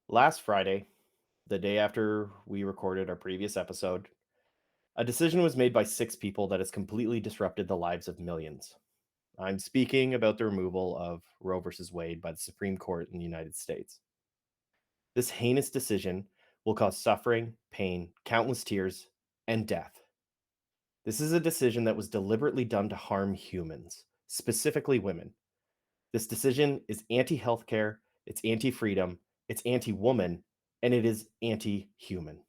Last Friday, the day after we recorded our previous episode, a decision was made by six people that has completely disrupted the lives of millions. I'm speaking about the removal of Roe versus Wade by the Supreme Court in the United States. This heinous decision will cause suffering, pain, countless tears, and death. This is a decision that was deliberately done to harm humans, specifically women. This decision is anti healthcare, it's anti freedom, it's anti woman, and it is anti human.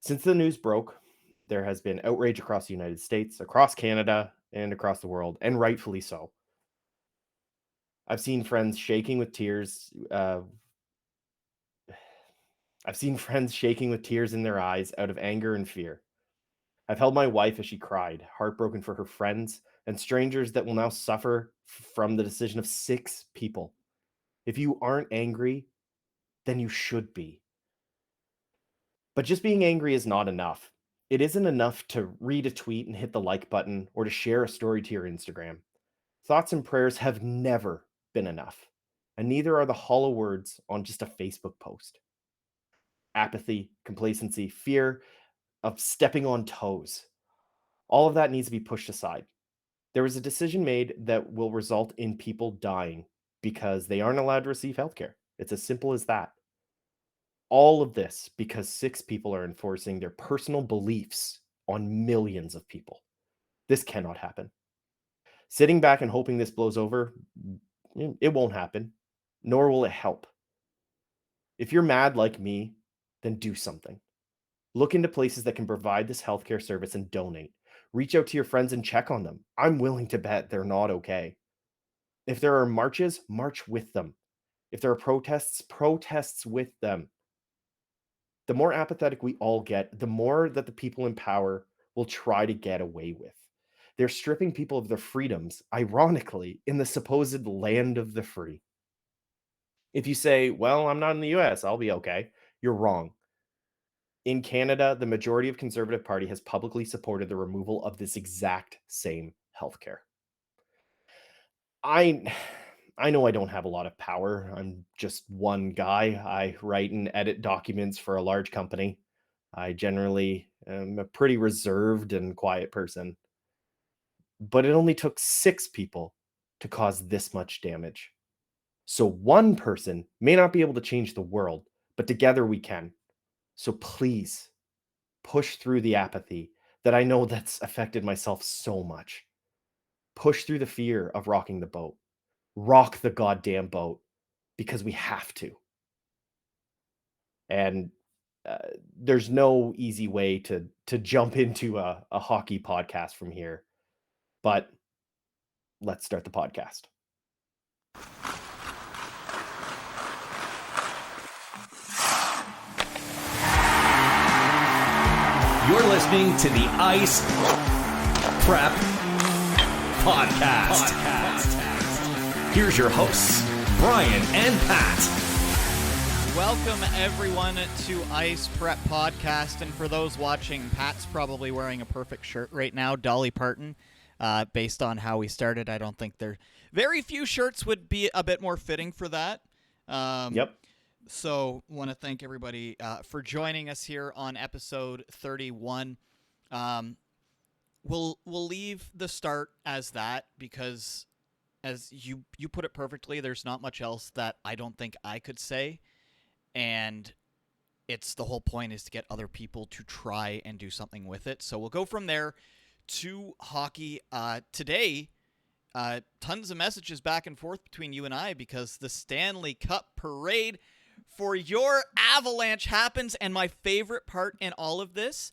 Since the news broke, there has been outrage across the United States, across Canada, and across the world, and rightfully so. I've seen friends shaking with tears. I've seen friends shaking with tears in their eyes out of anger and fear. I've held my wife as she cried, heartbroken for her friends and strangers that will now suffer from the decision of six people. If you aren't angry, then you should be. But just being angry is not enough. It isn't enough to read a tweet and hit the like button or to share a story to your Instagram. Thoughts and prayers have never been enough, and neither are the hollow words on just a Facebook post. Apathy, complacency, fear of stepping on toes, all of that needs to be pushed aside. There was a decision made that will result in people dying because they aren't allowed to receive healthcare. It's as simple as that. All of this because six people are enforcing their personal beliefs on millions of people. This cannot happen. Sitting back and hoping this blows over, it won't happen, nor will it help. If you're mad like me, then do something. Look into places that can provide this healthcare service and donate. Reach out to your friends and check on them. I'm willing to bet they're not okay. If there are marches, march with them. If there are protests, protests with them. The more apathetic we all get, the more that the people in power will try to get away with. They're stripping people of their freedoms, ironically, in the supposed land of the free. If you say, well, I'm not in the US, I'll be okay, you're wrong. In Canada, the majority of Conservative Party has publicly supported the removal of this exact same healthcare. I I know I don't have a lot of power. I'm just one guy. I write and edit documents for a large company. I generally am a pretty reserved and quiet person, but it only took six people to cause this much damage. So one person may not be able to change the world, but together we can. So please push through the apathy that I know that's affected myself so much. Push through the fear of rocking the boat. Rock the goddamn boat because we have to. And uh, there's no easy way to jump into a hockey podcast from here, but let's start the podcast. You're listening to the Ice Prep Podcast. Here's your hosts, Brian and Pat. Welcome, everyone, to Ice Prep Podcast. And for those watching, Pat's probably wearing a perfect shirt right now, Dolly Parton. Based on how we started, I don't think very few shirts would be a bit more fitting for that. Yep. So, want to thank everybody for joining us here on episode 31. We'll leave the start as that because, as you put it perfectly, there's not much else that I don't think I could say, and it's the whole point is to get other people to try and do something with it. So we'll go from there to hockey today. Tons of messages back and forth between you and I because the Stanley Cup parade for your Avalanche happens, and my favorite part in all of this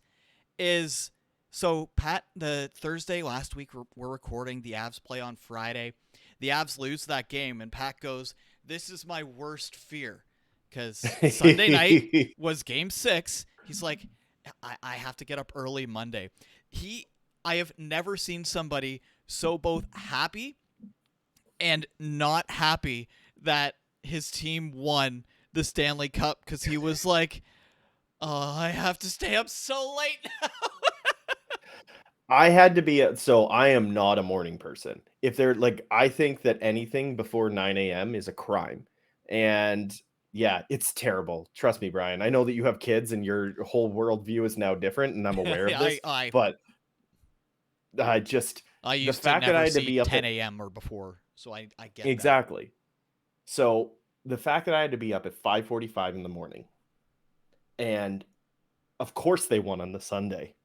is, so Pat, the Thursday last week we're recording, the Avs play on Friday. The Avs lose that game, and Pat goes, "This is my worst fear," because Sunday night was Game 6. He's like, I have to get up early Monday. I have never seen somebody so both happy and not happy that his team won the Stanley Cup, because he was like, "Oh, I have to stay up so late now." I had to be so I am not a morning person. If they're like, I think that anything before 9 a.m. is a crime. And Yeah, it's terrible. Trust me, Brian. I know that you have kids and your whole worldview is now different, and I'm aware of I this, I but I just I the used to fact that I never had to see be up at 10 a.m. or before, so I get that. exactly. So the fact that I had to be up at 5:45 in the morning, and of course they won on the Sunday.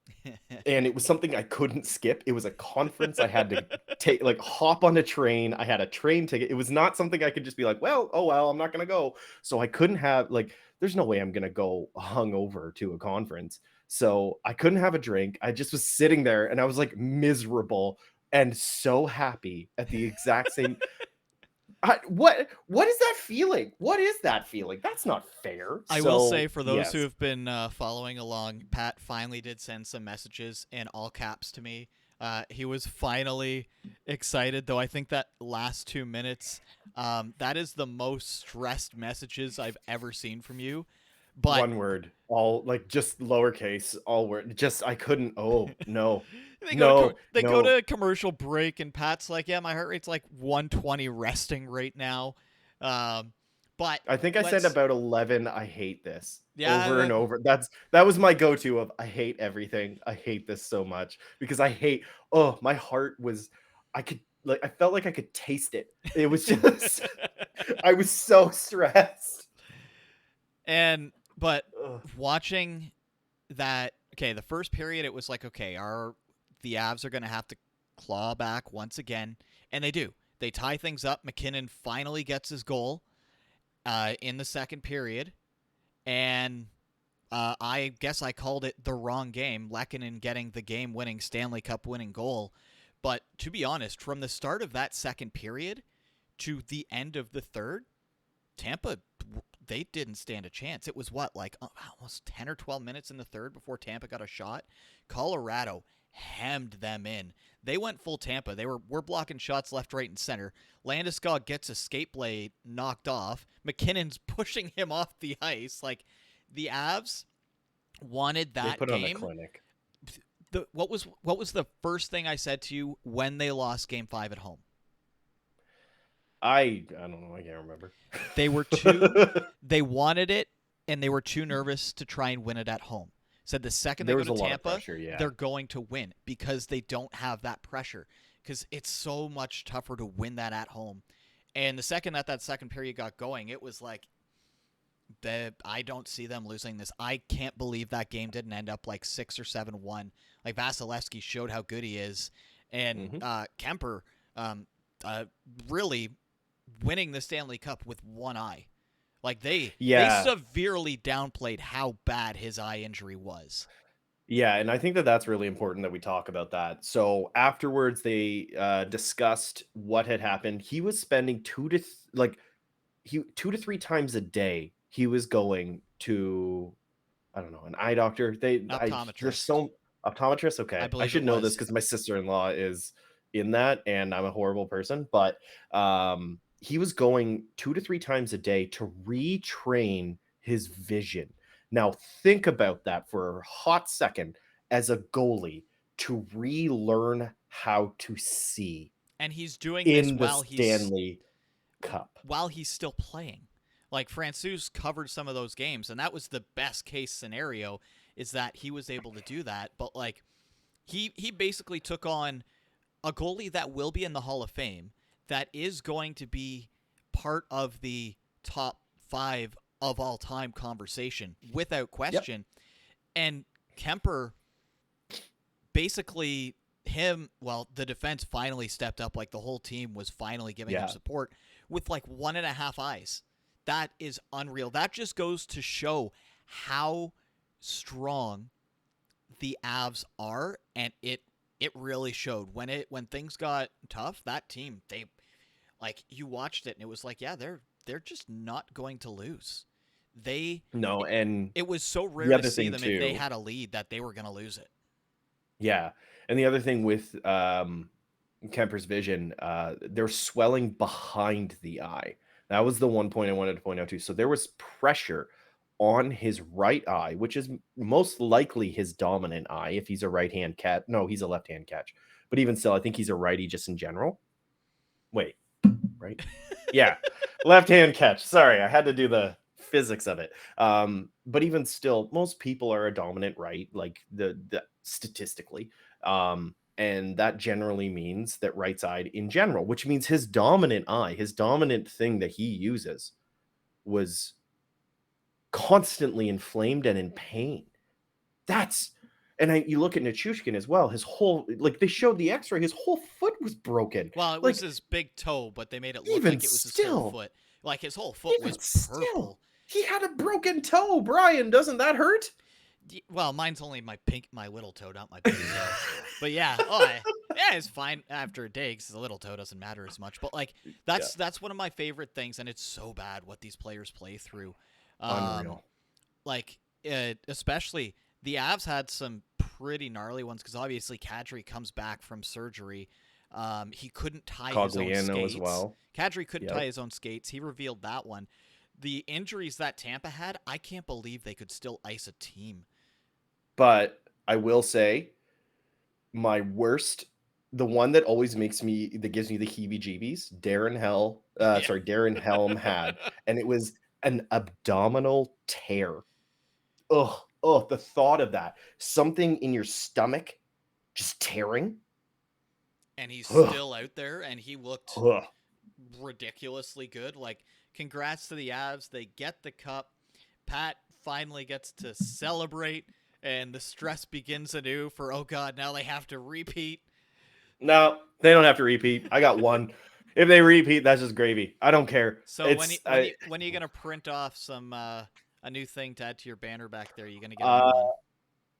And it was something I couldn't skip. It was a conference I had to take, like, hop on a train. I had a train ticket. It was not something I could just be like, well, oh well, I'm not gonna go. So I couldn't have like, there's no way I'm gonna go hungover to a conference. So I couldn't have a drink. I just was sitting there and I was like miserable and so happy at the exact same. What is that feeling? What is that feeling? That's not fair. I will say, So for those who yes, have been following along, Pat finally did send some messages in all caps to me. He was finally excited, though I think that last 2 minutes, that is the most stressed messages I've ever seen from you. But one word, all like just lowercase, all word. Just I couldn't. Oh no, they go no. to commercial break, and Pat's like, "Yeah, my heart rate's like 120 resting right now." Um, but I think I said let's, about 11. I hate this over yeah, and over. That was my go-to of I hate everything. I hate this so much because I hate. Oh, my heart was. I could like I felt like I could taste it. It was just. I was so stressed. and but Ugh. watching that, okay, the first period, it was like, okay, the Avs are going to have to claw back once again, and they do. They tie things up. McKinnon finally gets his goal in the second period, and I guess I called it the wrong game. Lehkonen getting the game-winning Stanley Cup winning goal, but to be honest, from the start of that second period to the end of the third, Tampa, they didn't stand a chance. It was what, like almost 10 or 12 minutes in the third before Tampa got a shot. Colorado hemmed them in. They went full Tampa. We're blocking shots left, right, and center. Landeskog gets a skate blade knocked off. McKinnon's pushing him off the ice. Like, the Avs wanted They that put on a game. clinic. What was the first thing I said to you when they lost Game 5 at home? I don't know. I can't remember. They were they wanted it, and they were too nervous to try and win it at home. Said the second they There go was to a lot of Tampa, pressure. Yeah. they're going to win because they don't have that pressure. Because it's so much tougher to win that at home. And the second that second period got going, it was like, I don't see them losing this. I can't believe that game didn't end up like 6 or 7-1. Like, Vasilevsky showed how good he is, and Hmm. Kemper really winning the Stanley Cup with one eye. Like, they Yeah. severely downplayed how bad his eye injury was. Yeah, and I think that that's really important that we talk about that. So afterwards, they discussed what had happened. He was spending 2 to 3 times a day. He was going to I don't know an eye doctor. There's Optometrist, so optometrist. I Okay, I believe it should know this was. because my sister-in-law is in that, and I'm a horrible person. But he was going 2 to 3 times a day to retrain his vision. Now, think about that for a hot second as a goalie to relearn how to see And he's doing this in the while Stanley Cup. he's still playing. Like, Francouz covered some of those games, and that was the best case scenario, is that he was able to do that. But, like, he basically took on a goalie that will be in the Hall of Fame, that is going to be part of the top 5 of all time conversation without Yep. question. And Kemper, basically, the defense finally stepped up. Like, the whole team was finally giving him Yeah. support with like 1.5 eyes. That is unreal. That just goes to show how strong the Avs are, and it really showed when things got tough. That team, they, like, you watched it and it was like, yeah, they're just not going to lose. They No, and It was so the rare to other see thing them, if they too, had a lead, that they were going to lose it. yeah, and the other thing with Kemper's vision, there's swelling behind the eye. That was the one point I wanted to point out too. So there was pressure on his right eye, which is most likely his dominant eye if he's a right hand catch. No, he's a left hand catch, but even still, I think he's a righty just in general. Wait, right? Yeah, left hand catch. Sorry, I had to do the physics of it. But even still, most people are a dominant right, like the statistically. And that generally means that right-side in general, which means his dominant eye, his dominant thing that he uses was constantly inflamed and in pain. That's you look at Nichushkin as well, his whole like they showed the X-ray, his whole foot was broken. Well, it was Like his big toe, but they made it look even like it was his whole still, foot. Like his whole foot even was still, purple. he had a broken toe, Brian. Doesn't that hurt? Well, mine's only my little toe, not my big toe. But yeah, yeah, it's fine after a day because the little toe doesn't matter as much. But like Yeah, that's one of my favorite things, and it's so bad what these players play through. Um, unreal. like especially the Avs had some pretty gnarly ones because obviously Kadri comes back from surgery. He couldn't tie his own Cogliano as skates. well. Kadri couldn't Yep. tie his own skates. He revealed that one. The injuries that Tampa had, I can't believe they could still ice a team. But I will say my worst, the one that always makes me that gives me the heebie-jeebies, Yeah. Darren Helm had, and it was an abdominal tear. Ugh, ugh, the thought of that. Something in your stomach just tearing. And he's Ugh, still out there, and he looked ugh. ridiculously good. Like, congrats to the Avs. They get the cup. Pat finally gets to celebrate, and the stress begins anew for, oh God, now they have to repeat. No, they don't have to repeat. I got one. If they repeat, that's just gravy. I don't care. So when are you gonna print off some a new thing to add to your banner back there? You gonna get a new uh one?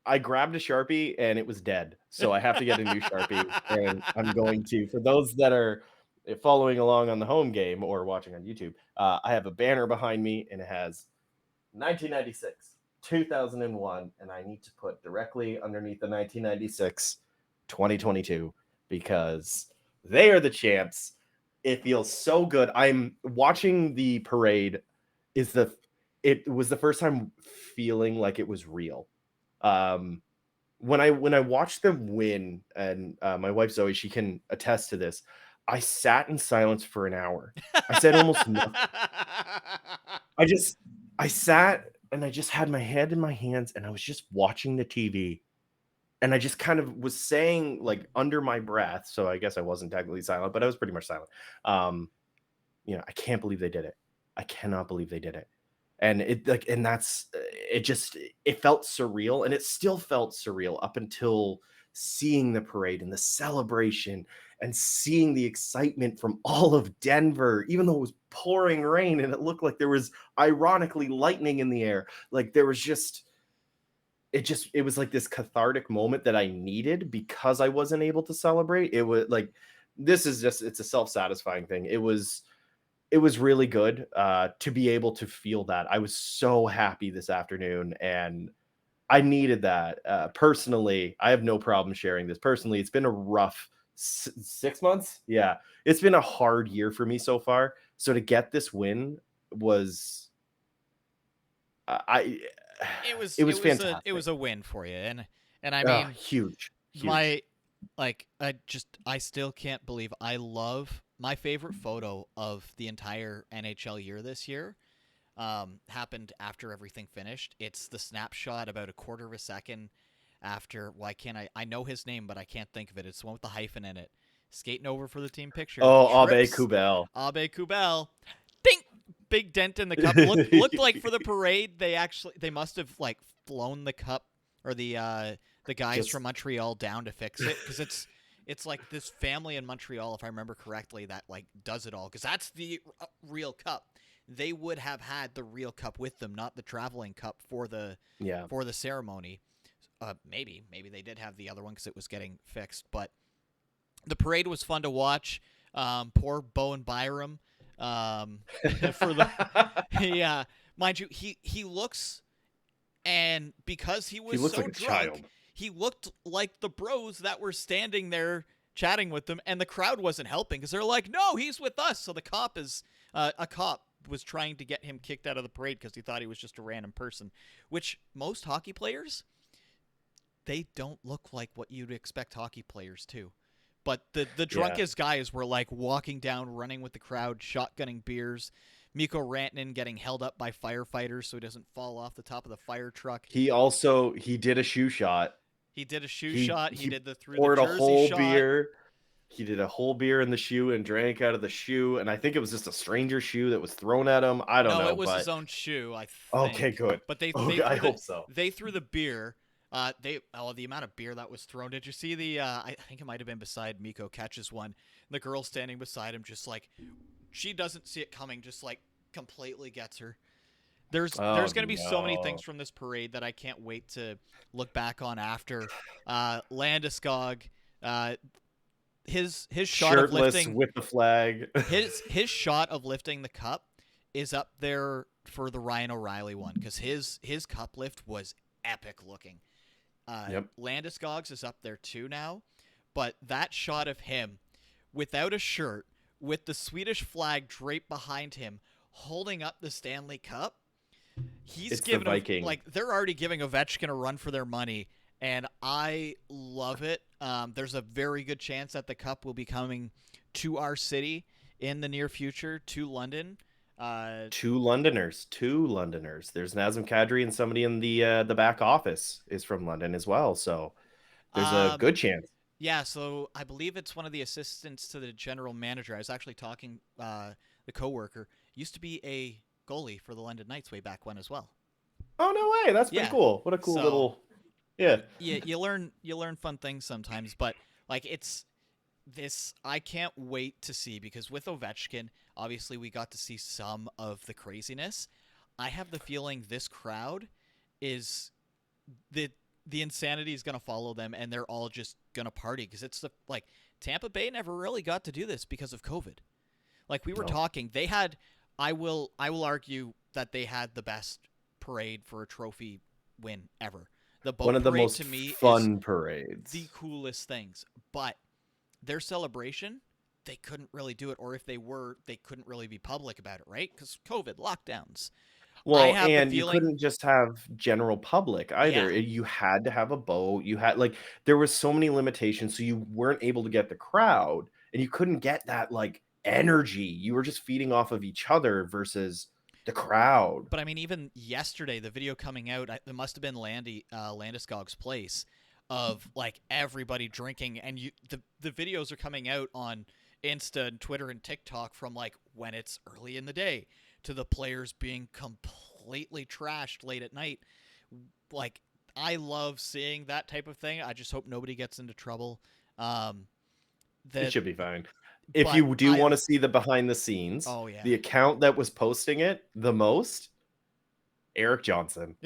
I grabbed a Sharpie and it was dead. So I have to get a new Sharpie, and I'm going to, for those that are following along on the home game or watching on YouTube, I have a banner behind me and it has 1996, 2001, and I need to put directly underneath the 1996, 2022 because they are the champs. It feels so good. I'm watching the parade. Is the It was the first time feeling like it was real. Um, when I watched them win, and my wife Zoe, she can attest to this. I sat in silence for an hour. I said almost nothing. I just I sat and I just had my head in my hands and I was just watching the TV, and I just kind of was saying like under my breath. So I guess I wasn't technically silent, but I was pretty much silent. Um, I can't believe they did it. I cannot believe they did it. And it just it felt surreal, and it still felt surreal up until seeing the parade and the celebration and seeing the excitement from all of Denver, even though it was pouring rain and it looked like there was ironically lightning in the air. Like there was it was like this cathartic moment that I needed because I wasn't able to celebrate. It was like it's a self-satisfying thing. It was really good to be able to feel that. I was so happy this afternoon, and I needed that. Personally, I have no problem sharing this. Personally, it's been a rough 6 months. Yeah, it's been a hard year for me so far. So to get this win was, I, it was it it was was a it fantastic. was a win for you, and I mean Huge, huge. my I still can't believe I love my favorite photo of the entire NHL year this year. Happened after everything finished. It's the snapshot about a quarter of a second after. Why can't I know his name, but I can't think of it. It's the one with the hyphen in it. Skating over for the team picture. Oh, Abe Trips. Kubel. Abe Kubel. Ding! Big dent in the cup. Looked like for the parade they must have like flown the cup or the guys Just from Montreal down to fix it because it's like this family in Montreal, if I remember correctly, that like does it all because that's the real cup. They would have had the real cup with them, not the traveling cup yeah. for the ceremony. Maybe they did have the other one because it was getting fixed, but the parade was fun to watch. Poor Bowen Byram for the yeah, mind you, he looks, and because he He was looks so like a drunk, child. he looked like the bros that were standing there chatting with them, and the crowd wasn't helping because they're like, "No, he's with us." So the cop is a cop was trying to get him kicked out of the parade because he thought he was just a random person, which most hockey players they don't look like what you'd expect hockey players to. But the Yeah. drunkest guys were like walking down, running with the crowd, shotgunning beers, Mikko Rantanen getting held up by firefighters so he doesn't fall off the top of the fire truck. He did a shoe shot. He did a shoe He shot. He he did the through the poured a jersey whole shot. beer. He did a whole beer in the shoe and drank out of the shoe, and I think it was just a stranger shoe that was thrown at him. I don't No, know, it was but his own shoe, I okay, think. good. But they Okay, I threw hope so. the beer. The amount of beer that was thrown. Did you see the? I think it might have been beside Miko catches one. The girl standing beside him, just like she doesn't see it coming, just like completely gets her. Oh There's going to be so many things no. from this parade that I can't wait to look back on after. Landeskog, uh, his shot of Shirtless lifting with the flag. his shot of lifting the cup is up there for the Ryan O'Reilly one because his cup lift was epic looking. Yep. Landeskog's is up there too now, but that shot of him without a shirt, with the Swedish flag draped behind him, holding up the Stanley Cup, he's It's the giving Viking. like they're already giving Ovechkin a run for their money, and I love it. There's a very good chance that the cup will be coming to our city in the near future, to London. Two Londoners. There's Nazem Kadri and somebody in the back office is from London as well. So there's a Um, good chance. yeah, so I believe it's one of the assistants to the general manager. I was actually talking the coworker used to be a goalie for the London Knights way back when as well. Oh no way! That's pretty Yeah, cool. What a cool so little. Yeah. you learn fun things sometimes, but like it's this I can't wait to see because with Ovechkin, obviously we got to see some of the craziness. I have the feeling this crowd is the the insanity is going to follow them and they're all just going to party because it's the like Tampa Bay never really got to do this because of COVID. Like we were No. talking, they had I will argue that they had the best parade for a trophy win ever. The One boat of the parade most to me is fun parades. the coolest things. But their celebration, they couldn't really do it, or if they were, they couldn't really be public about it, right? Because COVID lockdowns. I Well, have the and you feeling, couldn't just have general public yeah. either. You had to have a boat. You had like there was so many limitations, so you weren't able to get the crowd, and you couldn't get that like energy. You were just feeding off of each other versus the crowd. But I mean, even yesterday, the video coming out, it must have been Landeskog's place of like everybody drinking, and the videos are coming out on Insta and Twitter and TikTok from like when it's early in the day to the players being completely trashed late at night. Like I love seeing that type of thing. I just hope nobody gets into trouble. Um, It that, should be fine. If but you do I want to see the behind the scenes, oh yeah. the account that was posting it the most, Eric Johnson.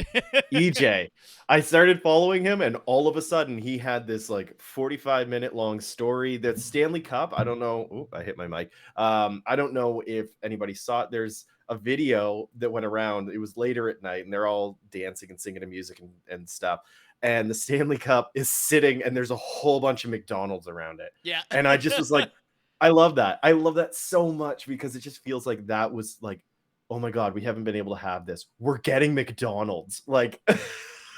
EJ. I started following him, and all of a sudden, he had this like 45-minute long story that Stanley Cup. I don't know. Oh, I hit my mic. I don't know if anybody saw it. There's a video that went around. It was later at night, and they're all dancing and singing to music and stuff. And the Stanley Cup is sitting, and there's a whole bunch of McDonald's around it. Yeah. And I just was like, I love that. I love that so much because it just feels like that was like, oh my God, we haven't been able to have this. We're getting McDonald's. Like,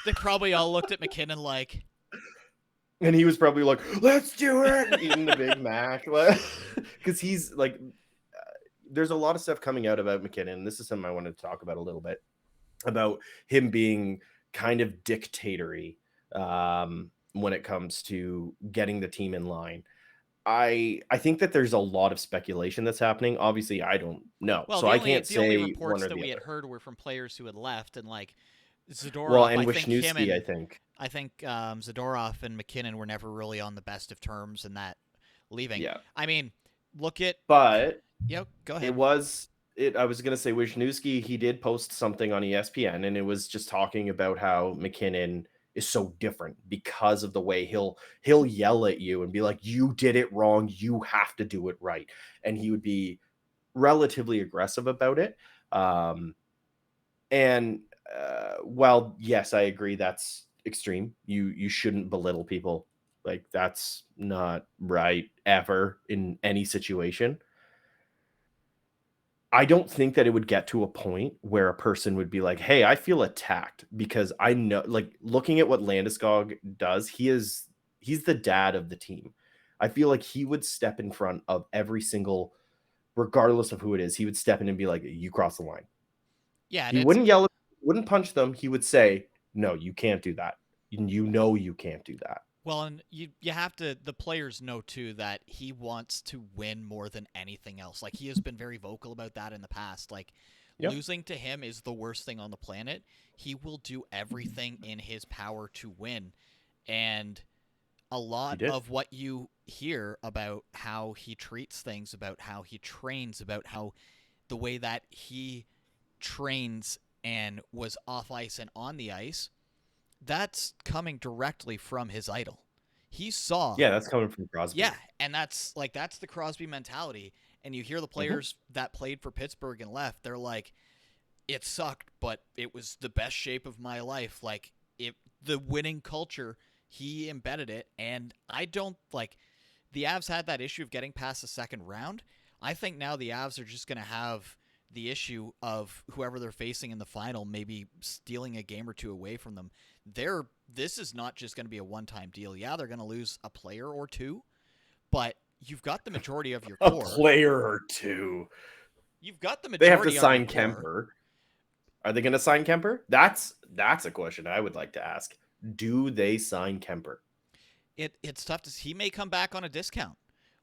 They probably all looked at McKinnon like, and he was probably like, let's do it. Eating the Big Mac. Because he's like, there's a lot of stuff coming out about McKinnon. This is something I wanted to talk about a little bit about him being kind of dictatory when it comes to getting the team in line. I think that there's a lot of speculation that's happening. Obviously, I don't know, well, so I can't the only say one reports or that the we had other. heard were from players who had left, and like Well, Zadorov. and I think him Wisniewski, I and think. Zadorov and McKinnon were never really on the best of terms, and that leaving. Yeah, I mean, look at but go it ahead. was it. I was gonna say Wisniewski. He did post something on ESPN, and it was just talking about how McKinnon is so different because of the way he'll yell at you and be like, "You did it wrong. You have to do it right," and he would be relatively aggressive about it. Um, and while yes, I agree that's extreme. You shouldn't belittle people. Like that's not right ever in any situation. I don't think that it would get to a point where a person would be like, "Hey, I feel attacked," because I know, like, looking at what Landeskog does, he's the dad of the team. I feel like he would step in front of every single regardless of who it is, he would step in and be like, "You cross the line." Yeah, and He it's wouldn't yell, wouldn't punch them. He would say, "No, you can't do that. You know you can't do that." well, and you have to the players know too that he wants to win more than anything else. Like he has been very vocal about that in the past. Like Yep, losing to him is the worst thing on the planet. He will do everything in his power to win. And a he lot did. of what you hear about how he treats things, about how he trains, about how the way that he trains and was off ice and on the ice, that's coming directly from his idol. He saw, Yeah, that's coming from yeah, Crosby. and that's the Crosby mentality. And you hear the Mhm. players that played for Pittsburgh and left, they're like, it sucked, but it was the best shape of my life. Like the winning culture, he embedded it, and I don't like the Avs had that issue of getting past the second round. I think now the Avs are just going to have the issue of whoever they're facing in the final maybe stealing a game or two away from them. This is not just going to be a one-time deal. Yeah, they're going to lose a player or two, but you've got the majority of your A core. player or two. You've got the They have to majority of your sign core. Kemper. Are they going to sign Kemper? That's a question I would like to ask. Do they sign Kemper? It's tough to see. He may come back on a discount.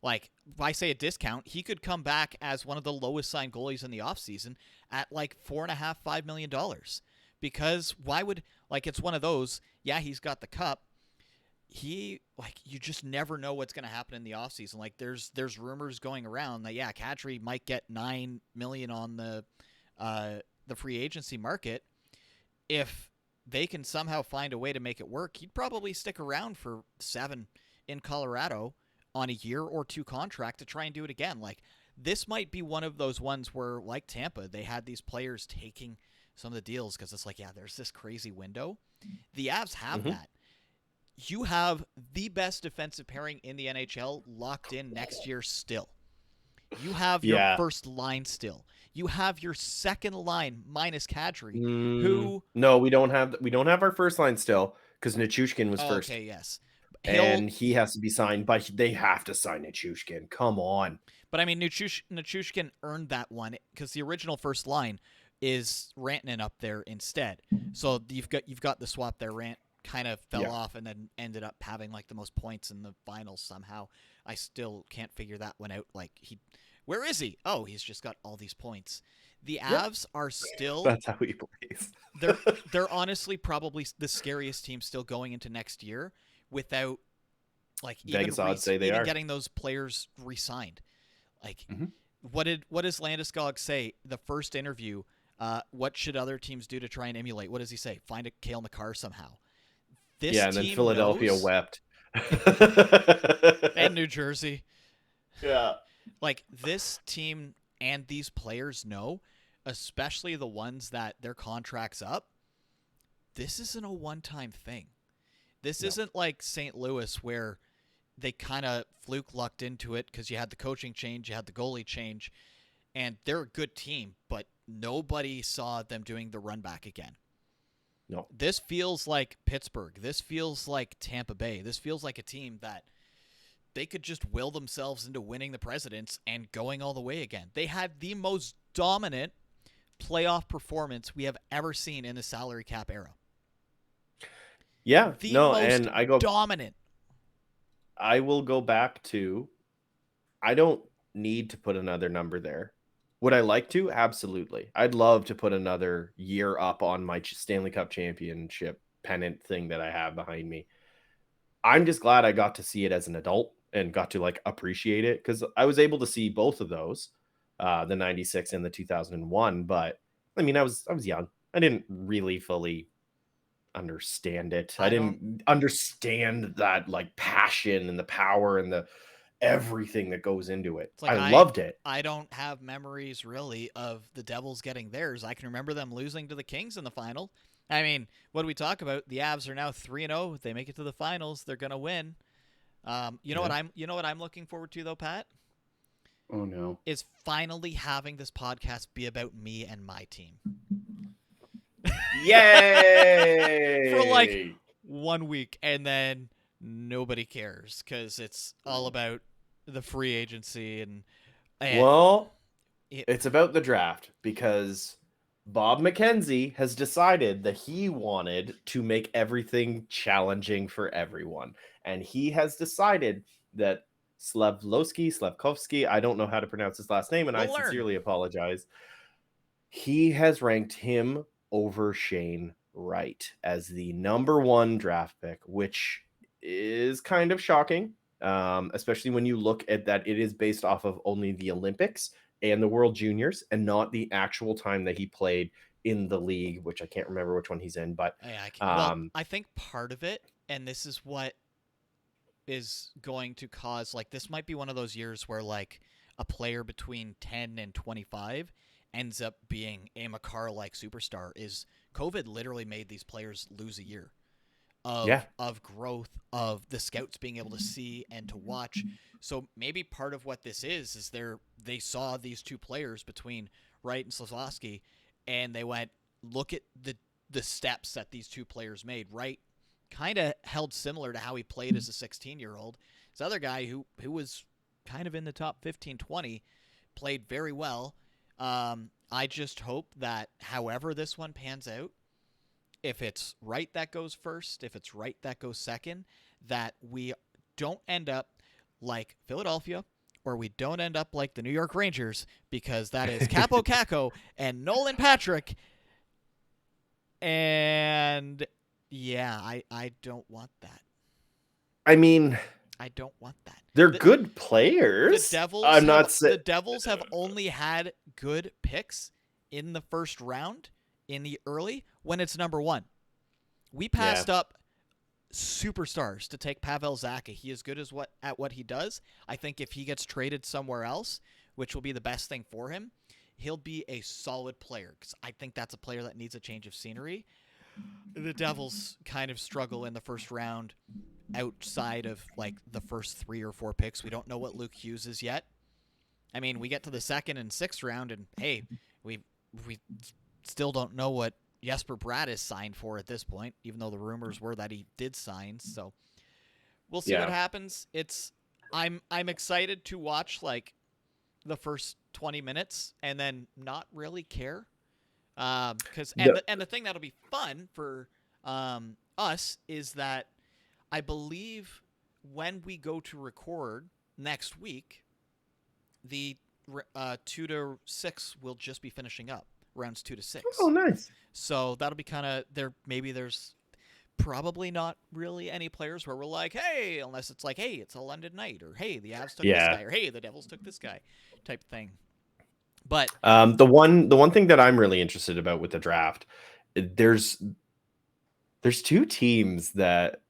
Like, if I say a discount, he could come back as one of the lowest signed goalies in the offseason at like $4.5, $5 million. Because why would it's one of those, yeah, he's got the cup. You just never know what's gonna happen in the offseason. Like there's rumors going around that yeah, Kadri might get $9 million on the free agency market. If they can somehow find a way to make it work, he'd probably stick around for 7 in Colorado on a year or two contract to try and do it again. Like this might be one of those ones where, like Tampa, they had these players taking some of the deals because it's like, yeah, there's this crazy window. The Avs have Mhm. that. You have the best defensive pairing in the NHL locked in next year still. You have your Yeah. first line still. You have your second line minus Kadri, who No, we don't have our first line still because Nichushkin was oh, first, okay, yes. He'll and he has to be signed. But they have to sign Nichushkin. Come on. but I mean Nichushkin earned that one because the original first line is Rantanen up there instead. So you've got the swap there. Rant kind of fell Yeah. off and then ended up having like the most points in the finals somehow. I still can't figure that one out. Like where is he? Oh, he's just got all these points. The Yep. Avs are still That's how he plays. they're they're honestly probably the scariest team still going into next year without like Vegas odds say they even are. getting those players re-signed. Like Mhm. what does Landeskog say the first interview? What should other teams do to try and emulate? What does he say? Find a Kale McCarr somehow. This Yeah, and then team Philadelphia knows, wept. and New Jersey, Yeah. like this team and these players know, especially the ones that their contracts up. This isn't a one-time thing. This No. isn't like St. Louis where they kind of fluke lucked into it because you had the coaching change, you had the goalie change, and they're a good team, but nobody saw them doing the run back again. No. This feels like Pittsburgh. This feels like Tampa Bay. This feels like a team that they could just will themselves into winning the Presidents and going all the way again. They had the most dominant playoff performance we have ever seen in the salary cap era. Yeah. The No, most and dominant. I will go back to I don't need to put another number there. Would I like to? Absolutely. I'd love to put another year up on my Stanley Cup championship pennant thing that I have behind me. I'm just glad I got to see it as an adult and got to like appreciate it because I was able to see both of those, the '96 and the 2001. But I mean, I was young. I didn't really fully understand it. I I don't didn't understand that like passion and the power and the everything that goes into it. It's like I loved it. I don't have memories really of the Devils getting theirs. I can remember them losing to the Kings in the final. I mean, what do we talk about? The Avs are now 3-0. If they make it to the finals, they're going to win. Yeah. You know what I'm looking forward to though, Pat? Oh no. Is finally having this podcast be about me and my team. For like Yay! 1 week and then nobody cares cuz it's all about the free agency and Well, It, It's about the draft because Bob McKenzie has decided that he wanted to make everything challenging for everyone. And he has decided that Slavkovsky, I don't know how to pronounce his last name, and I we'll learn. sincerely apologize. He has ranked him over Shane Wright as the number one draft pick, which is kind of shocking, especially when you look at that it is based off of only the Olympics and the World Juniors and not the actual time that he played in the league, which I can't remember which one he's in. But Well, um, I think part of it, and this is what is going to cause, like, this might be one of those years where, like, a player between 10 and 25 ends up being a Makar like superstar. Is COVID literally made these players lose a year yeah, of growth, of the scouts being able to see and to watch. So maybe part of what this is they saw these two players between Wright and Slazowski, and they went, look at the steps that these two players made. Wright kind of held similar to how he played as a 16-year-old. This other guy who was kind of in the top 15, 20, played very well. I just hope that however this one pans out, if it's Wright that goes first, if it's Wright that goes second, that we don't end up like Philadelphia, or we don't end up like the New York Rangers, because that is Capo Caco and Nolan Patrick. And yeah, I don't want that. I mean, I don't want that. they're The, good the players. Devils I'm have not the saying. Devils have only had good picks in the first round in the early when it's number one. We Yeah, passed up superstars to take Pavel Zacha. He is good at what he does. I think if he gets traded somewhere else, which will be the best thing for him, he'll be a solid player, because I think that's a player that needs a change of scenery. The Devils kind of struggle in the first round outside of like the first 3 or 4 picks. We don't know what Luke Hughes is yet. I mean, we get to the second and sixth round, and hey, we still don't know what Jesper Bratt is signed for at this point, even though the rumors were that he did sign. So we'll see what yeah. happens. I'm excited to watch like the first 20 minutes and then not really care. Because The, and the thing that'll be fun for us is that I believe when we go to record next week, the 2 to 6 will just be finishing up, rounds 2 to oh, 6. nice. So that'll be kind of there. Maybe there's probably not really any players where we're like, hey, unless it's like, hey, it's a London night, or hey, the Avs took this Yeah. guy, or hey, the Devils took this guy, type of thing. But The one thing that I'm really interested about with the draft, there's two teams that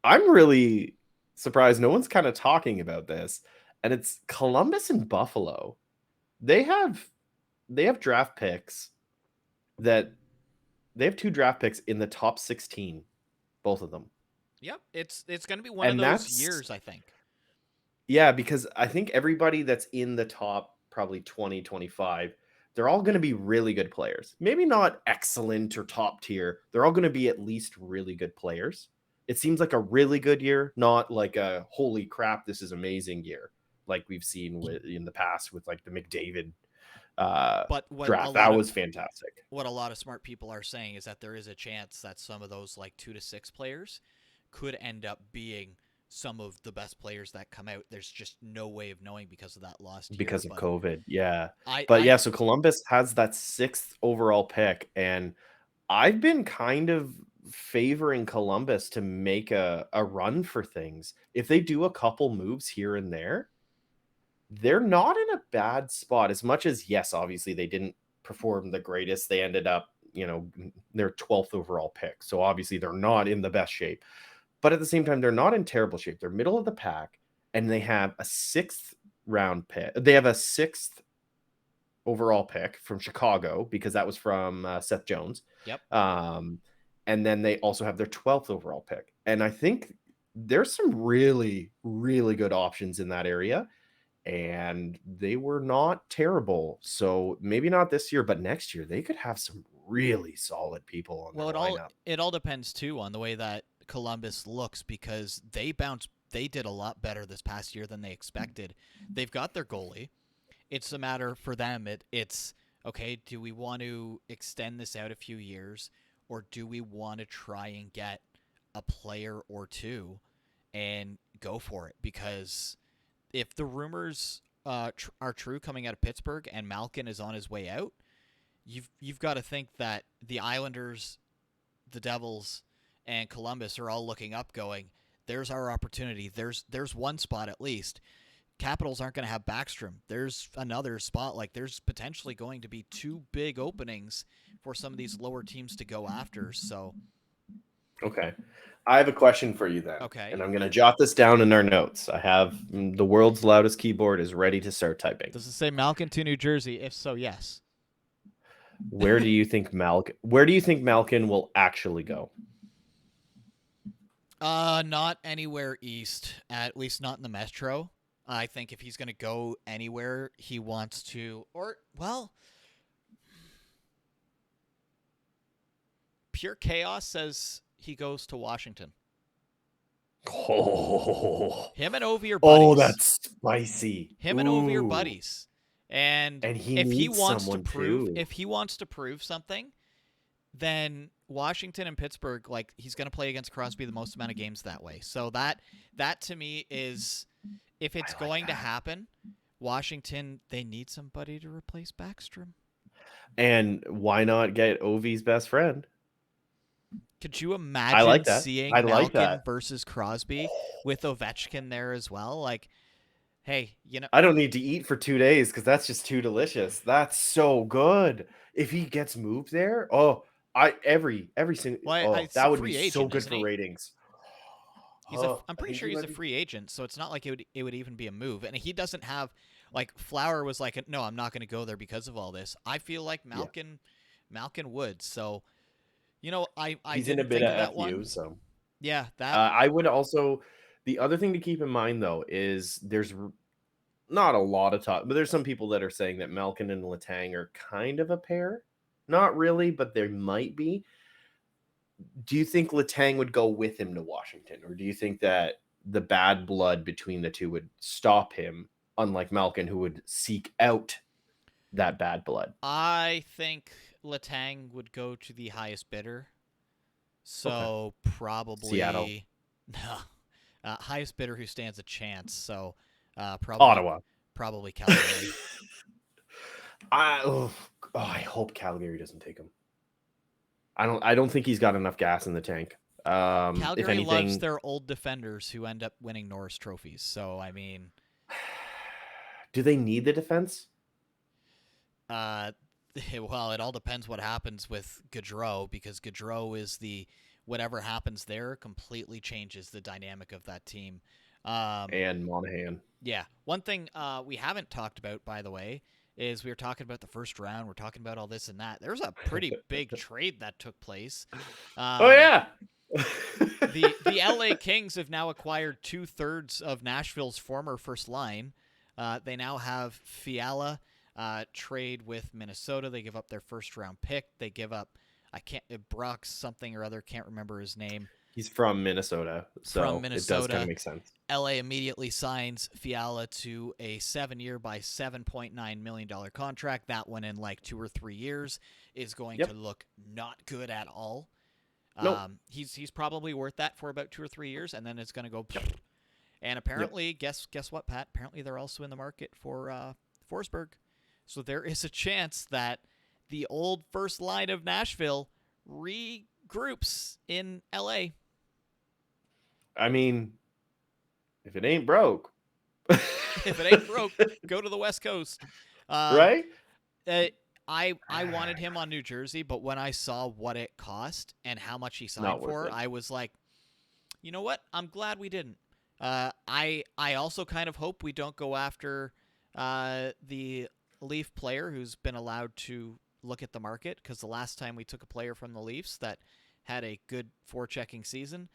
I'm really surprised no one's kind of talking about this, and it's Columbus and Buffalo. They have draft picks that they have 2 draft picks in the top 16, both of them. yep, it's going to be one of And those that's years, I think. yeah, because I think everybody that's in the top probably 20, 25, they're all going to be really good players. Maybe not excellent or top tier. They're all going to be at least really good players. It seems like a really good year, not like a holy crap, this is amazing year, like we've seen in the past with like the McDavid But draft. That was fantastic. what a lot of smart people are saying is that there is a chance that some of those like 2 to 6 players could end up being some of the best players that come out. There's just no way of knowing because of that lost year. Because of But COVID. Yeah. I But I yeah, so Columbus has that 6th overall pick, and I've been kind of favoring Columbus to make a run for things. If they do a couple moves here and there, they're not in a bad spot. As much as, yes, obviously they didn't perform the greatest. They ended up, their 12th overall pick. So obviously they're not in the best shape. But at the same time, they're not in terrible shape. They're middle of the pack, and they have a 6th round pick. They have a 6th overall pick from Chicago because that was from Seth Jones. yep. And then they also have their 12th overall pick. And I think there's some really, really good options in that area. And they were not terrible. So maybe not this year, but next year they could have some really solid people on their Well, lineup. it all depends too on the way that Columbus looks, because they did a lot better this past year than they expected. They've got their goalie, it's a matter for them. It's okay. Do we want to extend this out a few years, or do we want to try and get a player or two and go for it? Because if the rumors are true coming out of Pittsburgh and Malkin is on his way out, you've got to think that the Islanders, the Devils, and Columbus are all looking up, going, "There's our opportunity. There's one spot at least." Capitals aren't going to have Backstrom. There's another spot. Like, there's potentially going to be two big openings for some of these lower teams to go after. So, Okay. I have a question for you then. okay. And I'm going to jot this down in our notes. I have the world's loudest keyboard is ready to start typing. Does it say Malkin to New Jersey? If so, yes. Where do you think Malkin will actually go? Not anywhere east, at least not in the Metro. I think if he's going to go anywhere, he wants to, or, well, Pure Chaos says he goes to Washington. Oh, Him and Ovi are buddies. oh, that's spicy. Him and Ovi are buddies. And he if he needs wants to someone prove, too. if he wants to prove something, then Washington and Pittsburgh, like, he's going to play against Crosby the most amount of games that way. So that to me is, if it's going to happen, Washington, they need somebody to replace Backstrom. And why not get Ovi's best friend? Could you imagine seeing Malkin that. versus Crosby with Ovechkin there as well? Like, hey, I don't need to eat for 2 days because that's just too delicious. That's so good. If he gets moved there, every single that would be so good for ratings. I'm pretty sure he's a free agent, so it's not like it would even be a move. And he doesn't have, like, Flower was like, no, I'm not going to go there because of all this. I feel like Malkin would. So, I didn't think of that one. So yeah, that I would also. The other thing to keep in mind though is there's not a lot of talk, but there's some people that are saying that Malkin and Letang are kind of a pair. Not really, but there might be. Do you think Letang would go with him to Washington, or do you think that the bad blood between the two would stop him, unlike Malkin, who would seek out that bad blood? I think Letang would go to the highest bidder. So probably Seattle. No. Highest bidder who stands a chance. So probably Ottawa. Probably Calgary. I hope Calgary doesn't take him. I don't think he's got enough gas in the tank. Calgary if anything, loves their old defenders who end up winning Norris trophies. So, I mean, do they need the defense? Well, it all depends what happens with Gaudreau, because Gaudreau is whatever happens there completely changes the dynamic of that team. And Monahan. Yeah. One thing we haven't talked about, by the way, is we were talking about the first round. We're talking about all this and that. There's a pretty big trade that took place. Oh, yeah. the LA Kings have now acquired 2/3 of Nashville's former first line. They now have Fiala trade with Minnesota. They give up their first round pick. They give up Brock something or other. Can't remember his name. He's from Minnesota, so it does kind of make sense. LA immediately signs Fiala to a 7-year by $7.9 million contract. That one in like 2 or 3 years is going to look not good at all. Nope. He's probably worth that for about 2 or 3 years, and then it's going to go. And apparently, guess what, Pat? Apparently, they're also in the market for Forsberg. So there is a chance that the old first line of Nashville regroups in LA. I mean, if it ain't broke. If it ain't broke, go to the West Coast. Right? I wanted him on New Jersey, but when I saw what it cost and how much he signed for, I was like, you know what? I'm glad we didn't. I also kind of hope we don't go after the Leaf player who's been allowed to look at the market, because the last time we took a player from the Leafs that had a good forechecking season,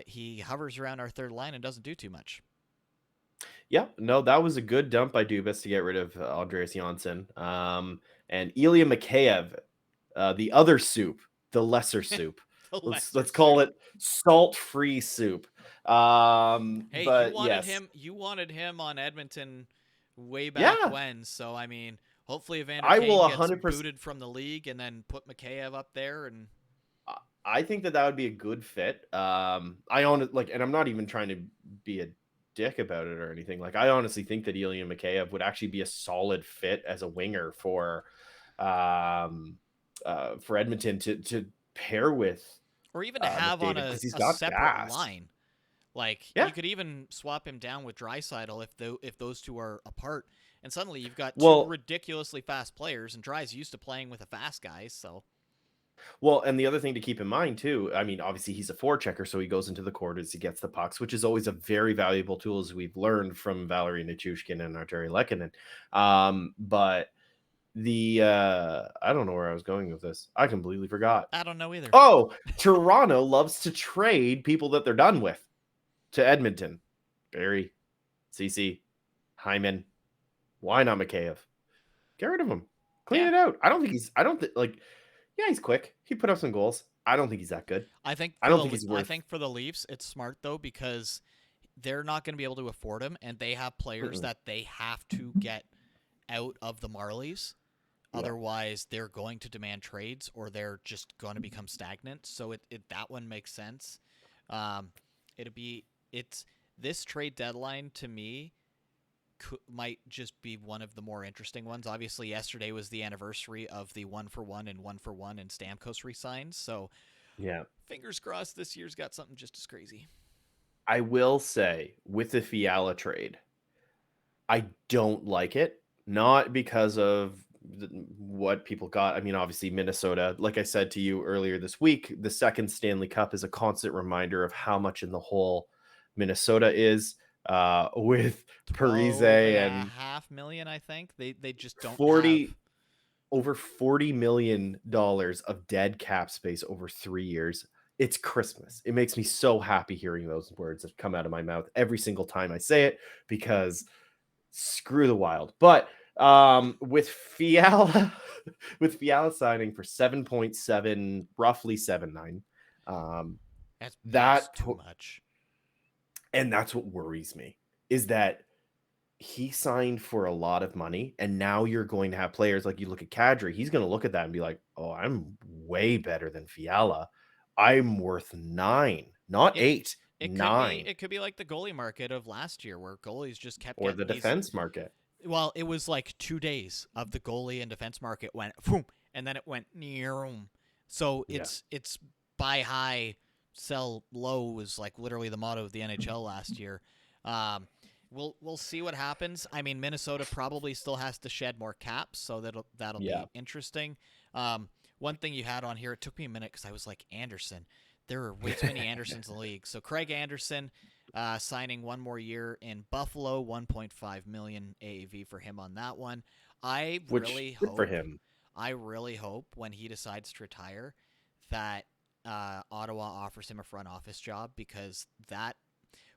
he hovers around our third line and doesn't do too much. Yeah, no, that was a good dump by Dubas to get rid of Andreas Janssen. And Ilya Mikheyev, the other soup, the lesser soup. Let's call it salt-free soup. Hey, but you wanted him on Edmonton way back Yeah, when. So I mean, hopefully Evander I will Kane gets 100%. booted from the league and then put Mikheyev up there. And I think that would be a good fit. I own it, like, and I'm not even trying to be a dick about it or anything. Like, I honestly think that Ilya Mikheyev would actually be a solid fit as a winger um, for Edmonton to pair or even to have on McDavid because he's a got separate gas. line. Like Yeah. you could even swap him down with Draisaitl if those two are apart, and suddenly you've got two Well, ridiculously fast players, and Dry's used to playing with the fast guys. So and the other thing to keep in mind too, I mean, obviously he's a forechecker, so he goes into the court as he gets the pucks, which is always a very valuable tool as we've learned from Valerie Nichushkin and Arturi Lekkinen. But I don't know where I was going with this. I completely forgot. I don't know either. Oh, Toronto loves to trade people that they're done with to Edmonton. Barry, CC, Hyman. Why not Mikheyev? Get rid of him. Clean Yeah, it out. I don't think like, yeah, he's quick. He put up some goals. I don't think he's that good. I don't think he's I worth. think for the Leafs, it's smart though because they're not going to be able to afford him, and they have players Mm-mm. that they have to get out of the Marlies. Yeah. Otherwise, they're going to demand trades, or they're just going to become stagnant. So that one makes sense. Um, it'll be it's this trade deadline to me might just be one of the more interesting ones. Obviously, yesterday was the anniversary of the 1-for-1 and 1-for-1 and Stamkos resigns. So Yeah. fingers crossed this year's got something just as crazy. I will say with the Fiala trade, I don't like it. Not because of what people got. I mean, obviously, Minnesota, like I said to you earlier this week, the second Stanley Cup is a constant reminder of how much in the hole Minnesota is with Parise and 12.5 million, I think. They just don't have. 40 over $40 million of dead cap space over 3 years. It's Christmas. It makes me so happy hearing those words that come out of my mouth every single time I say it because screw the Wild. But with Fiala, with Fiala signing for 7.7, roughly 7.9, That's that too much. and that's what worries me is that he signed for a lot of money, and now you're going to have players like you look at Kadri. He's going to look at that and be like, "Oh, I'm way better than Fiala. I'm worth 9, not It 8, it could be 9." it could be like the goalie market of last year where goalies just kept Or the getting these. defense market. Well, it was like 2 days of the goalie and defense market went boom, and then it went near. So Yeah. it's buy high, sell low was like literally the motto of the NHL last year. Um, we'll see what happens. I mean, Minnesota probably still has to shed more caps, so that'll Yeah. be interesting. One thing you had on here, it took me a minute because I was like Anderson. There are way too many Andersons in the league. So Craig Anderson signing one more year in Buffalo, 1.5 million AAV for him on that one. I Which really good for hope him. I really hope when he decides to retire that Ottawa offers him a front office job because that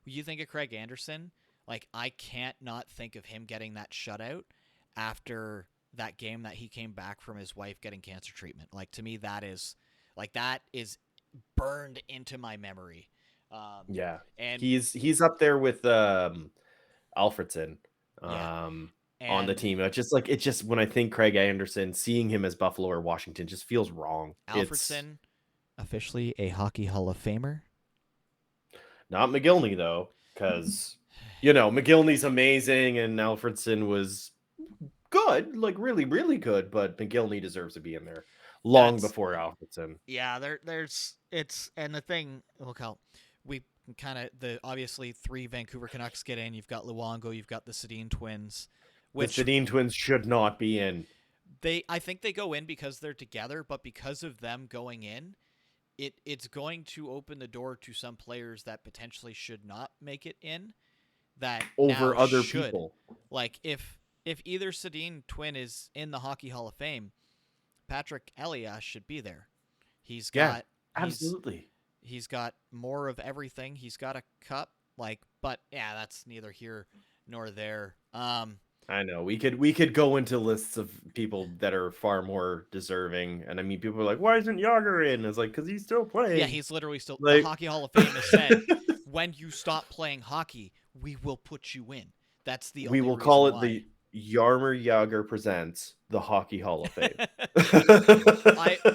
you think of Craig Anderson, like I can't not think of him getting that shutout after that game that he came back from his wife getting cancer treatment. Like to me that is burned into my memory. Yeah. And He's up there with Alfredson yeah, on the and team. It's just when I think Craig Anderson, seeing him as Buffalo or Washington just feels wrong. It's Alfredson officially a Hockey Hall of Famer. not McGillney though, because McGillney's amazing and Alfredson was good, like really, really good, but McGillney deserves to be in there long That's before Alfredson. Yeah, there's it's and the thing. Look how we kind of the obviously three Vancouver Canucks get in. You've got Luongo, you've got the Sedin twins, The which Sedin twins should not be in. I think they go in because they're together, but because of them going in, it's going to open the door to some players that potentially should not make it in that now Over other should. people. Like if either Sedin twin is in the Hockey Hall of Fame, Patrick Elias should be there. He's Yeah, got absolutely. he's got more of everything. He's got a cup, but yeah, that's neither here nor there. I know we could go into lists of people that are far more deserving, and I mean, people are like, "Why isn't Yager in?" It's like because he's still Yeah, playing. he's literally still the Like, Hockey Hall of Fame has said when you stop playing hockey, we will put you in. That's the We only will call reason it why. the Yarmer Yager presents the Hockey Hall of Fame.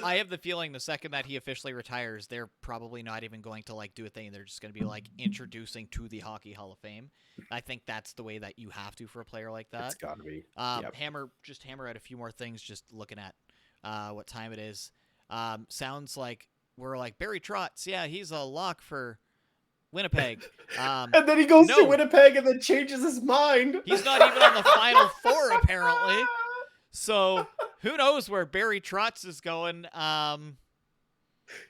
I have the feeling the second that he officially retires, they're probably not even going to like do a thing. They're just going to be like introducing to the Hockey Hall of Fame. I think that's the way that you have to for a player like It's that. got to be. Yep. Hammer out a few more things. Just looking at what time it is. Sounds like we're like Barry Trotz. Yeah, he's a lock for Winnipeg. And then he goes to No, Winnipeg and then changes his mind. he's not even on the Final Four apparently. So who knows where Barry Trotz is going?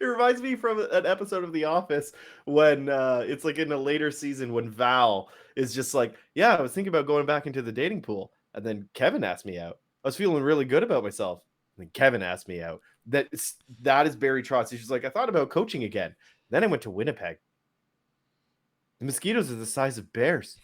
It reminds me from an episode of The Office when it's like in a later season when Val is just like, yeah, I was thinking about going back into the dating pool. And then Kevin asked me out. I was feeling really good about myself. And then Kevin asked me out. That is Barry Trotz. He's just like, I thought about coaching again. Then I went to Winnipeg. The mosquitoes are the size of bears.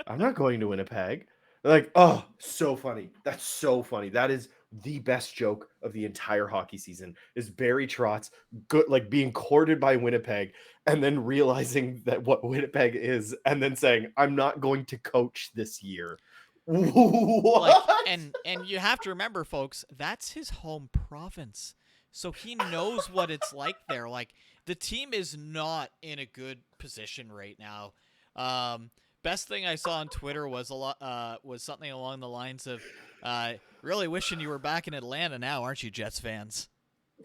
I'm not going to Winnipeg. They're like, oh, so funny. That's so funny. That is the best joke of the entire hockey season is Barry Trotz good, like being courted by Winnipeg and then realizing that what Winnipeg is and then saying, I'm not going to coach this year. like What? and you have to remember, folks, that's his home province. So he knows what it's like there. Like the team is not in a good position right now. Best thing I saw on Twitter was was something along the lines of really wishing you were back in Atlanta now, aren't you, Jets fans?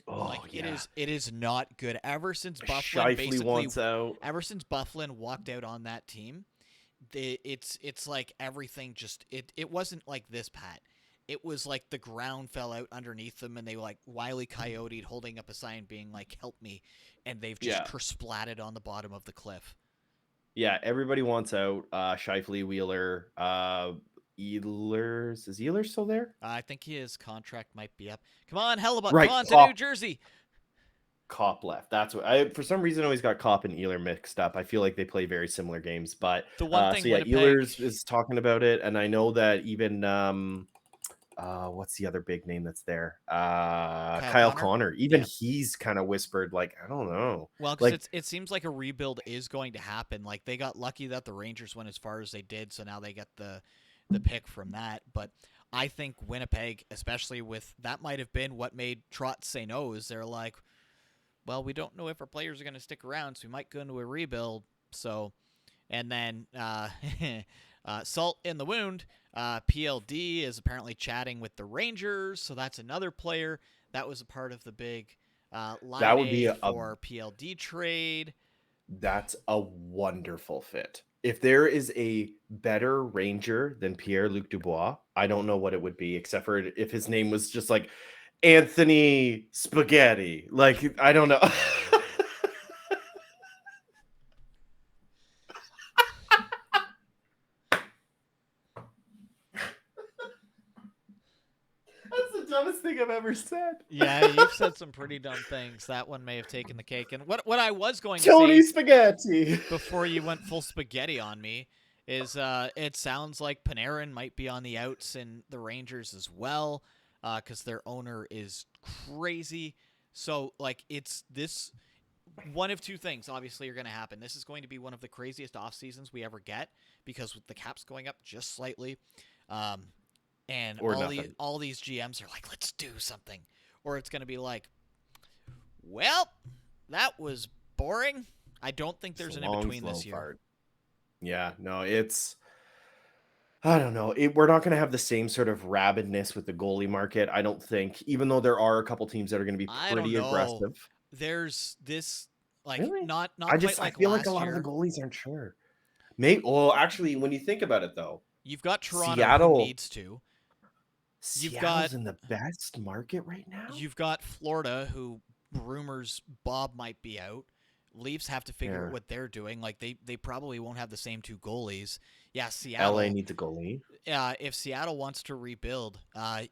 Like Oh, yeah. it is not good. Shifley wants out. Ever since Bufflin walked out on that team, it's like everything just it wasn't like this, Pat. It was like the ground fell out underneath them, and they like Wile Coyote holding up a sign being like "Help me," and they've just Yeah. kersplatted on the bottom of the cliff. Yeah, everybody wants out. Shifley, Wheeler, Ehlers. Is Ehlers still there? I think his contract might be up. Come on, Hellebuck, come Right. on to New Cop, Jersey. Cop left. That's what I for some reason always got Cop and Ehlers mixed up. I feel like they play very similar games. But The one so thing yeah, Winnipeg, Ehlers is talking about it, and I know that even what's the other big name that's there? Kyle Kyle Connor. Connor. Even Yeah. he's kind of whispered, like, I don't know. Well, because Like, it seems like a rebuild is going to happen. Like they got lucky that the Rangers went as far as they did, so now they get the pick from that. But I think Winnipeg, especially with that, might have been what made Trotz say no. Is they're like, well, we don't know if our players are going to stick around, so we might go into a rebuild. So, and then salt in the wound. PLD is apparently chatting with the Rangers, so that's another player that was a part of the big line that would be A for PLD trade. that's a wonderful fit. If there is a better Ranger than Pierre-Luc Dubois, I don't know what it would be, except for if his name was just like Anthony Spaghetti. Like, I don't know. That's the dumbest thing I've ever said. Yeah, you've said some pretty dumb things. That one may have taken the cake. And what I was going to Tony say Spaghetti. before you went full spaghetti on me is it sounds like Panarin might be on the outs in the Rangers as well because their owner is crazy. So, like, it's this one of two things obviously are going to happen. This is going to be one of the craziest off seasons we ever get because with the caps going up just slightly, and Or nothing. all these GMs are like, let's do something, or it's going to be like, well, that was boring. I don't think there's an in between this year. Fart. Yeah, no, it's I don't know. We're not going to have the same sort of rabidness with the goalie market. I don't think, even though there are a couple teams that are going to be I don't pretty know. aggressive. There's this like Really? not I quite I like feel last like a lot year. of the goalies aren't sure. Maybe. Well, actually, when you think about it, though, You've got Toronto Seattle who needs to. Seattle's in the best market right now. You've got Florida who rumors Bob might be out. Leafs have to figure out what they're doing. Like they probably won't have the same two goalies. Yeah, Seattle. LA needs a goalie. If Seattle wants to rebuild,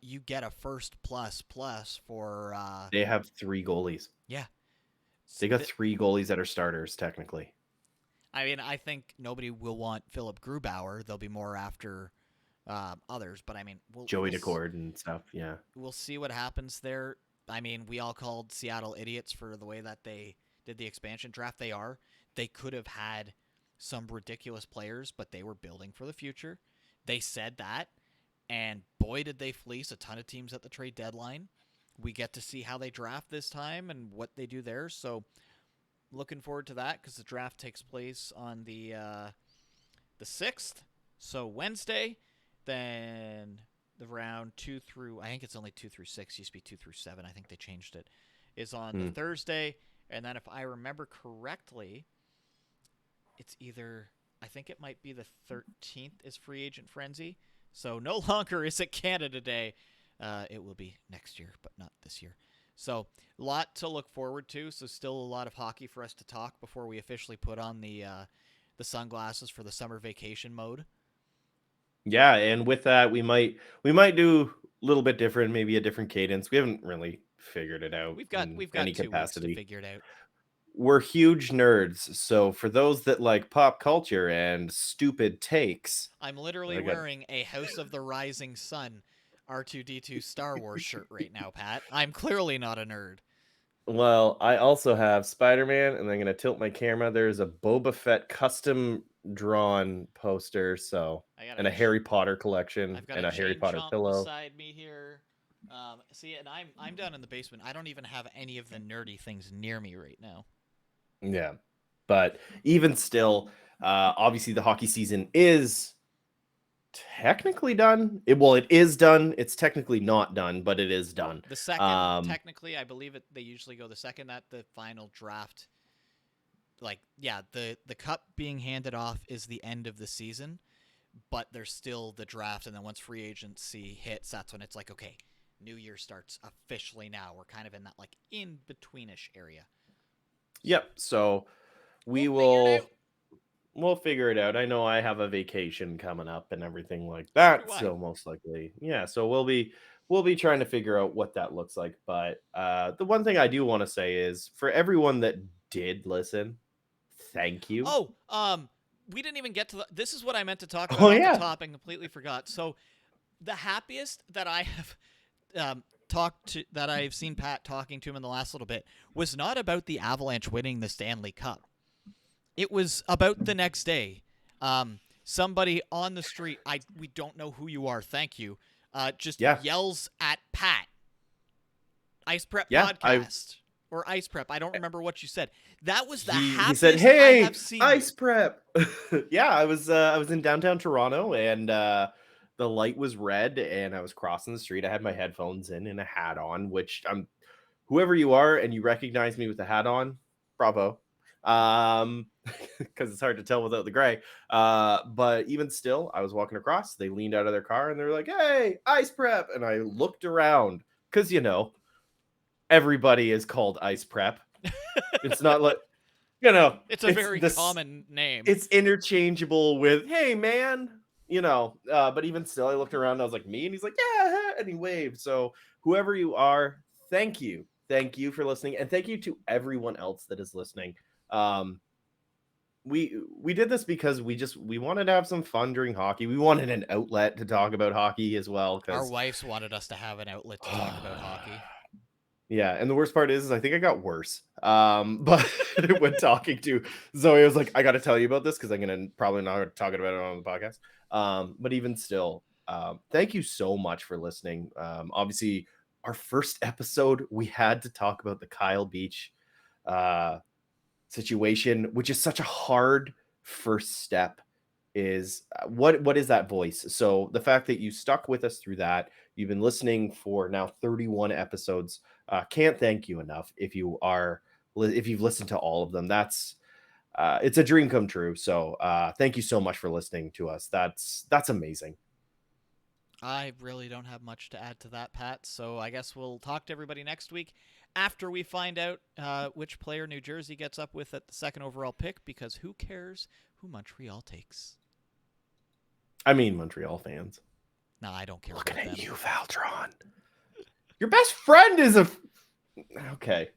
you get a first plus for. They have 3 goalies. Yeah, They got 3 goalies that are starters technically. I mean, I think nobody will want Philip Grubauer. They'll be more after others. But I mean, Joey Decord and stuff. Yeah, we'll see what happens there. I mean, we all called Seattle idiots for the way that they did the expansion draft. They could have had some ridiculous players, but they were building for the future. They said that, and boy, did they fleece a ton of teams at the trade deadline. We get to see how they draft this time and what they do there. So, looking forward to that because the draft takes place on the 6th. So Wednesday, then the round 2 through, I think it's only 2 through 6, used to be 2 through 7. I think they changed it. Is on the Thursday, and then if I remember correctly, it's either, I think it might be the 13th is free agent frenzy. So no longer is it Canada Day. It will be next year, but not this year. So a lot to look forward to. So still a lot of hockey for us to talk before we officially put on the sunglasses for the summer vacation mode. Yeah, and with that, we might do a little bit different, maybe a different cadence. We haven't really figured it out We've got in 2 any weeks to capacity. figure it out. We're huge nerds, so for those that like pop culture and stupid takes, I'm literally I got wearing a House of the Rising Sun R2D2 Star Wars shirt right now, Pat. I'm clearly not a nerd. well, I also have Spider-Man, and I'm gonna tilt my camera. There's a Boba Fett custom drawn poster, so and a Harry Potter collection I've got and a a Harry chain Potter chomp pillow. beside me here. See, and I'm down in the basement. I don't even have any of the nerdy things near me right now. Yeah. But even still, obviously the hockey season is technically done. It is done. It's technically not done, but it is done. The second, technically, I believe they usually go the second that the final draft. Like, yeah, the cup being handed off is the end of the season, but there's still the draft, and then once free agency hits, that's when it's like, okay, new year starts officially now. We're kind of in that like in betweenish area. Yep. So we'll figure it out. I know I have a vacation coming up and everything like that, so most likely, yeah. So we'll be trying to figure out what that looks like. But the one thing I do want to say is for everyone that did listen, thank you. Oh, we didn't even get to this is what I meant to talk about Oh off yeah. the top and completely forgot. So the happiest that I have that I've seen Pat talking to him in the last little bit was not about the Avalanche winning the Stanley Cup. It was about the next day. Somebody on the street, we don't know who you are, thank you, just yells at Pat. Ice Prep Podcast. Or Ice Prep. I don't remember what you said. That was the happiest he said, "Hey, I have seen Ice Prep." Yeah, I was in downtown Toronto, and the light was red, and I was crossing the street. I had my headphones in and a hat on, which whoever you are and you recognize me with the hat on, bravo. Because it's hard to tell without the gray. But even still, I was walking across. They leaned out of their car and they were like, "Hey, Ice Prep!" And I looked around because everybody is called Ice Prep. It's not like it's a very common name. It's interchangeable with "Hey, man." But even still, I looked around and I was like, "Me?" And he's like, "Yeah," and he waved. So whoever you are, thank you for listening, and thank you to everyone else that is listening. We did this because we wanted to have some fun during hockey. We wanted an outlet to talk about hockey as well. Our wives wanted us to have an outlet to talk about hockey. Yeah, and the worst part is I think I got worse. But when talking to Zoe, I was like, I got to tell you about this because I'm gonna probably not talking about it on the podcast. But even still, thank you so much for listening. Obviously, our first episode, we had to talk about the Kyle Beach situation, which is such a hard first step. Is what is that voice? So the fact that you stuck with us through that, you've been listening for now 31 episodes. Can't thank you enough. If you've listened to all of them, that's it's a dream come true. So thank you so much for listening to us. That's amazing. I really don't have much to add to that, Pat. So I guess we'll talk to everybody next week after we find out which player New Jersey gets up with at the second overall pick, because who cares who Montreal takes? I mean, Montreal fans. No, I don't care. Looking at you, Valdron. Your best friend is okay.